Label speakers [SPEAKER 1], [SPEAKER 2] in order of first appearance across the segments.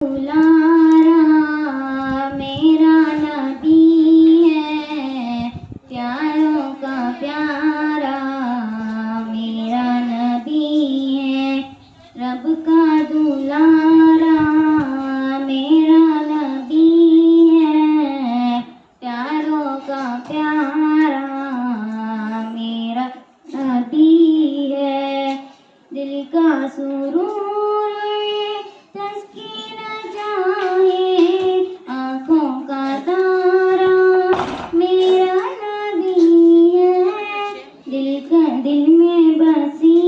[SPEAKER 1] دلارا میرا نبی ہے، پیاروں کا پیارا میرا نبی ہے، رب کا دلارا میرا نبی ہے، پیاروں کا پیارا میرا نبی ہے، دل کا سرور تسکین چاہے آنکھوں کا تارا میرا نبی ہے، دل میں بسی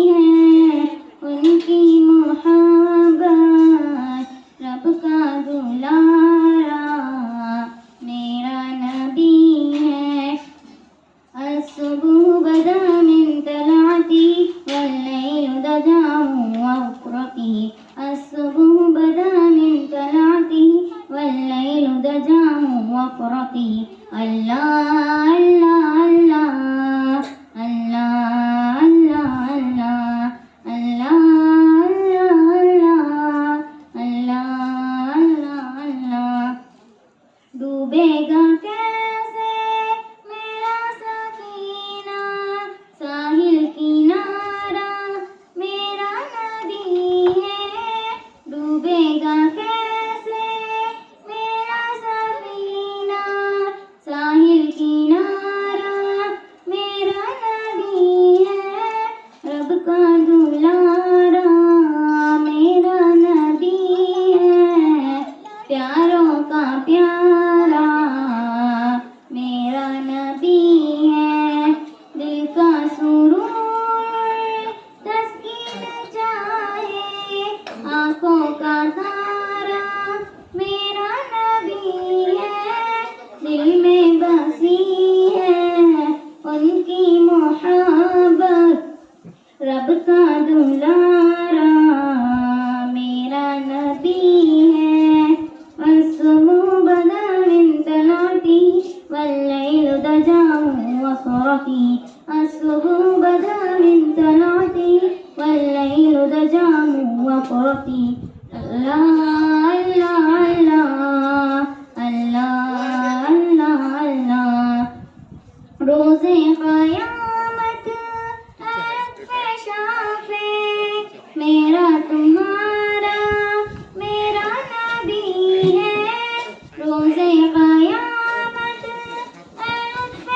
[SPEAKER 1] ہے ان کی محبت، رب کا دلارا میرا نبی ہے، الصبح بدا من طلعتی واللیل دجا وفرقی، الصبح بدا من طلعتی واللیل دجا وفرقی، اللہ اللہ اللہ اللہ اللہ اللہ اللہ اللہ اللہ اللہ، ڈوبے گا کیسے میرا سفینہ ساحل کنارہ میرا نبی ہے، ڈوبے گا کیسے میرا سفینہ ساحل کنارہ میرا نبی ہے، رب کا دلارا میرا نبی ہے، پیاروں کا پیارا میرا نبی ہے، دل کا سرور تسکین چاہے آنکھوں کا تارا میرا نبی ہے، دل میں بسی ہے ان کی محبت، رب کا دلارا میرا نبی ہے، الصبح بدا من طلعتی واللیل دجا وفرقی، الصبح بدا من طلعتی واللیل دجا وفرقی، اللہ